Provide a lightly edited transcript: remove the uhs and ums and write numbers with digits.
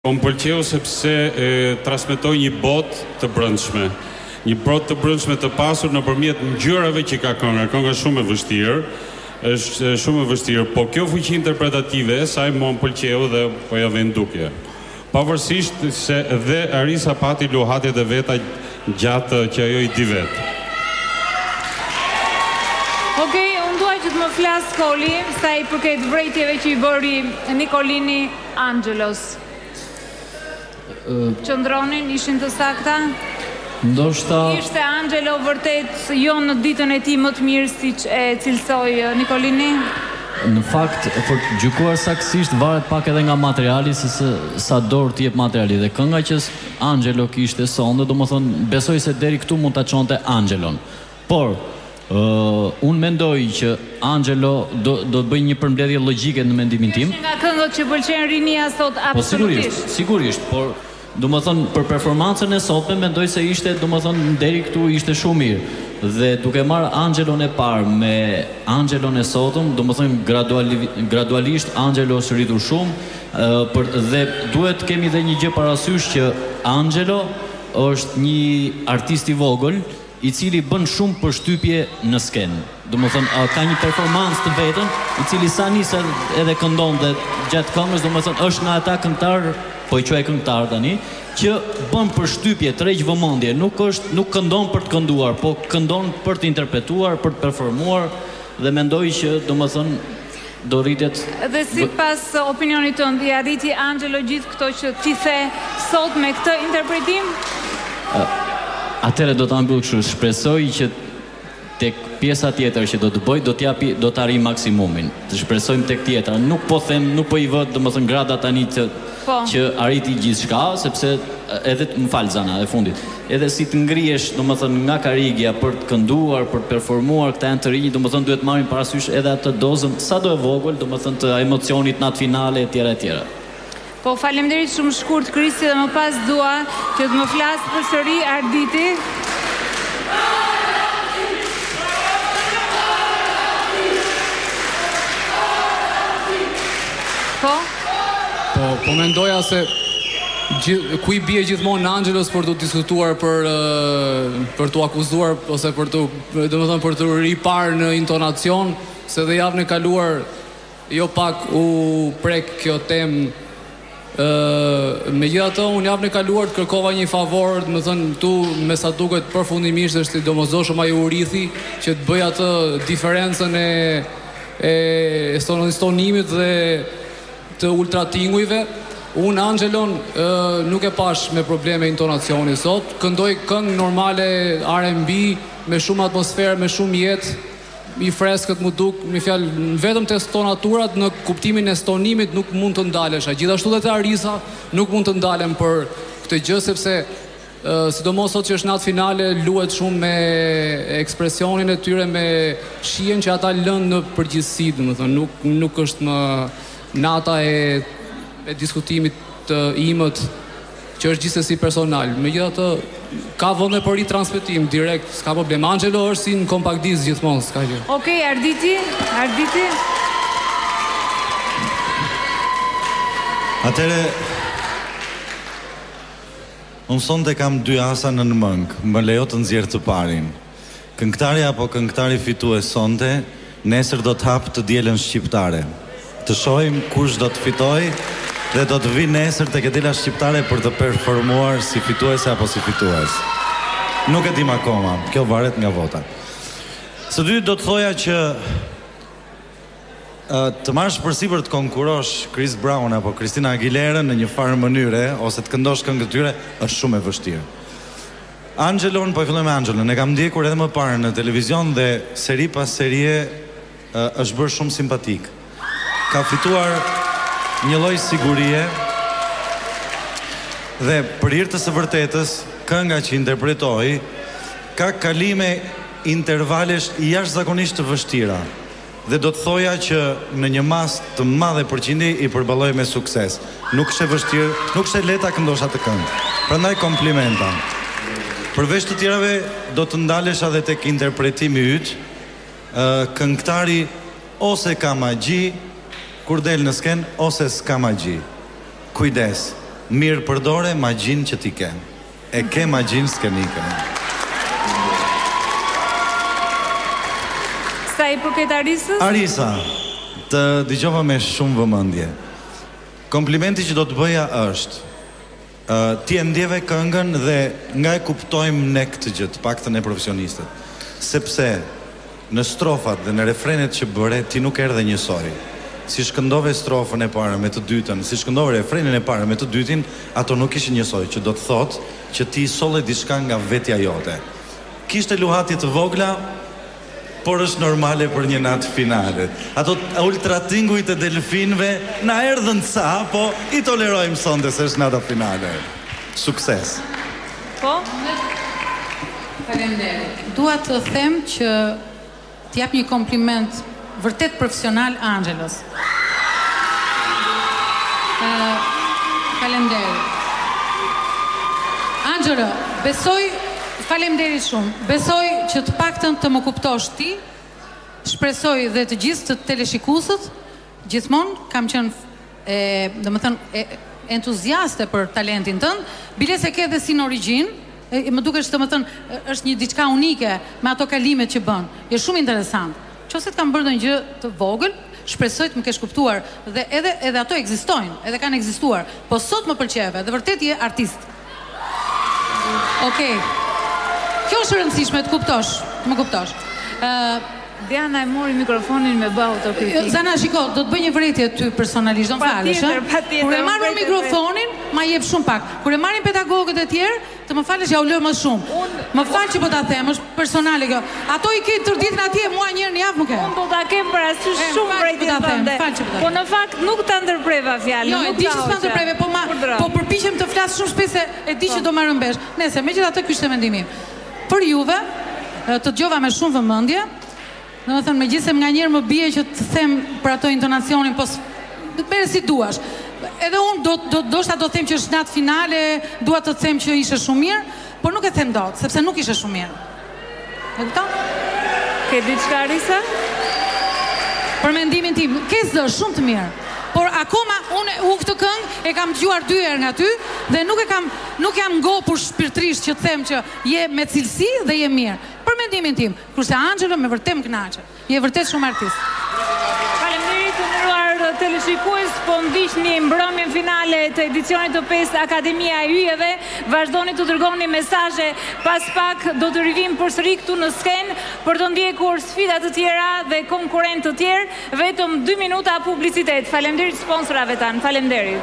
Më pëlqeu sepse transmetoi një botë të brendshme. Një botë të brendshme të pasur nëpërmjet ngjyrave që ka kënga. Kënga shumë e vështirë. Është shumë e vështirë, po kjo fuqi interpretative saj më pëlqeu dhe po ja vjen duke. Pavarësisht se dhe Arisa pati luhatjet e veta gjatë që ajo i di vet. Okej, unë dua që të më flas Koli sa i përket vrejtjeve që i bëri Nikolini Angelos. Qëndronin, ishin të sakta? Ndoshta Ishte Angelo vërtet jo në ditën e tij më të mirë siç e cilsoi Nikolini? në fakt për të gjykuar saktësisht varet pak edhe nga materiali se sa dorë të jep materiali dhe kënga që Angelo kishte sonde, domethënë besoj se deri këtu mund ta çonte Angelon. Por unë mendoj që Angelo do të bëjë një përmbledhje logjike në mendimin tim. Nga këngët që pëlqen rinia sot absolutisht. Sigurisht, por domethënë për performancën e sotme mendoj se ishte domethënë deri këtu ishte shumë mirë. Dhe duke marrë Angelon e parë me Angelon e sotëm, domethënë gradualisht Angelo është rritur shumë dhe duhet kemi dhe një gjë parasysh që Angelo është një artist i vogël i cili bën shumë përshtypje në skenë. Domethënë ka një performancë të vetën, i cili sa nisë edhe këndon dhe gjatë këngës, domethënë është nga ata këngëtar, po i quaj këngëtar tani, që bën përshtypje, tërheq vëmendje, nuk këndon për të kënduar, po këndon për të interpretuar, për të performuar dhe mendoj që domethënë do rritet. Dhe sipas opinionit tënd, i arriti Angelo gjithë këto që ti the sot me këtë interpretim? Atëre do ta mbyll kështu, shpresoj që tek pjesa tjetër që do të bëj, do të arrijë maksimumin. Të shpresojmë tek tjetra. Nuk po i vë domethënë grada tani që arriti gjithçka, sepse edhe më fal Zana e fundit. Edhe si të ngrihesh domethënë nga karrigja për të kënduar, për të performuar, këta janë të rinj, domethënë duhet marrim parasysh edhe atë dozën sado e vogël, domethënë të emocionit natë finale etj. Po faleminderit shumë shkurt Kristi dhe më pas dua që të më flas përsëri Arditi. Po mendoja se ku i bie gjithmonë Angelos për të diskutuar për të akuzuar ose për të riparë në intonacion, se dhe javën e kaluar jo pak u prek kjo temë. Megjithatë, unë javën e kaluar të kërkova një favor, do të thënë këtu me sa duket përfundimisht është i domosdoshëm ai Urithi që të bëj atë diferencën e stonimit dhe të ultratingujve. Unë Angelon nuk e pash me probleme intonacioni sot, këndoj këngë normale R&B me shumë atmosferë, me shumë jetë, i freskët mu duk, me fjalë, vetëm të stonaturat në kuptimin e stonimit nuk mund të ndalesh. Gjithashtu dhe të Arisa nuk mund të ndalem për këtë gjë, sepse sidomos sot që është natë finale luhet shumë me ekspresionin e tyre, me shihen që ata lënë në përgjithësi, domethënë nuk është më nata e diskutimit të imët që është gjithsesi personal. Megjithatë ka vënë për ritransmetim direkt, s'ka problem. Angelo është si në kompakt disk gjithmonë, s'ka gjë. Okej, Arditi. Atëre unë sonte kam dy asa në mëngë, më lejo të nxjerr të parin. Këngëtari apo këngëtari fitues sonte, nesër do të hap të dielën shqiptare. Të shohim kush do të fitoj dhe do të vi nesër tek e dila shqiptare për të performuar si fituese apo si fitues. Nuk e dim akoma, kjo varet nga vota. Së dy do të thoja që të marrësh përsipër të konkurosh Chris Brown apo Christina Aguilera në një farë mënyre ose të këndosh këngët e tyre është shumë e vështirë. Angelon, po e filloj me Angelon, e kam ndjekur edhe më parë në televizion dhe seri pas serie është bërë shumë simpatik. Ka fituar një lloj sigurie dhe për hir të së vërtetës, kënga që interpretoi ka kalime intervalesh jashtëzakonisht të vështira. Dhe do të thoja që në një mas të madhe përqindje i përballoi me sukses. Nuk është e vështirë, nuk është e lehta këndosh atë këngë. Prandaj komplimenta. Përveç të tjerave do të ndalesh edhe tek interpretimi yt. Këngëtari ose ka magji kur del në skenë ose s'ka magji. Kujdes. mirë përdore magjin që ti ke. E ke magjin skenike. Sa i përket Arisës? Arisa, të dëgjova me shumë vëmendje. Komplimenti që do të bëja është, ti e ndjeve këngën dhe nga e kuptojmë ne këtë gjë, të paktën e profesionistët. Sepse në strofat dhe në refrenet që bëre, ti nuk erdhe njësoj. Si shkëndove strofën e parë me të dytën, si shkëndove refrenin e parë me të dytin, ato nuk ishin njësoj, që do të thotë që ti solle diçka nga vetja jote. Kishte luhatje të vogla, por është normale për një natë finale. Ato ultratingujt e delfinëve na erdhën ca, po i tolerojmë sonte se është nata finale. Sukses. Po? Faleminderit. Dua të them që t'jap një kompliment vërtet profesional Angelës. Faleminderit. Angela, besoj, faleminderit shumë. Besoj që të paktën të më kuptosh ti, shpresoj dhe të gjithë të teleshikuesët, gjithmonë kam qenë domethënë entuziaste për talentin tënd, bile se ke dhe si në origjinë, më duket domethënë është një diçka unike me ato kalimet që bën. Është shumë interesant. Qose të kam bërë ndonjë gjë të vogël, shpresoj të më kesh kuptuar dhe edhe ato ekzistojnë, edhe kanë ekzistuar, po sot më pëlqeve dhe vërtet je artist. Okej. Kjo është e rëndësishme të kuptosh, të më kuptosh. Diana e mori mikrofonin me bë autokritikë. Zana, shiko, do të bëj një vërejtje ty personalisht, do falësh, Patjetër. Kur e marr mikrofonin, ma jep shumë pak. Kur e marrin pedagogët e tjerë, të më falësh, ja u lë më shumë. Më fal që po ta them, është personale kjo. Ato i ke tër ditën atje, mua një herë në javë më ke. Unë do ta kem parasysh shumë vërejtjen tënde. Po në fakt nuk ta ndërpreva fjalën. Jo, e di që s'ta ndërpreve, po përpiqem të flas shumë shpesh se e di që do marrë mbesh. Nëse megjithatë ky ishte mendimi im. Për juve, të dëgjova me shumë vëmendje. Domethënë, megjithëse nga njerë më bie që të them për ato intonacionin, po merre si duash. Edhe unë do them që është natë finale, dua të them që ishe shumë mirë, por nuk e them dot, sepse nuk ishe shumë mirë. E kupton? Ke diçka Arisa? Për mendimin tim, ke zë shumë të mirë. Por akoma unë këtë këngë e kam dëgjuar 2 herë nga ty dhe nuk jam ngopur shpirtërisht që të them që je me cilësi dhe je mirë. Për mendimin tim, kurse Angela me vërtet më kënaqe. Je vërtet shumë artist. Faleminderit të nderuar teleshikues, po ndiqni mbrëmjen finale të edicionit të 5 Akademia e Yjeve. Vazhdoni të dërgoni mesazhe, pas pak do të rivim përsëri këtu në skenë për të ndjekur sfida të tjera dhe konkurrentë të tjerë. Vetëm 2 minuta publicitet. Faleminderit sponsorave tan. Faleminderit.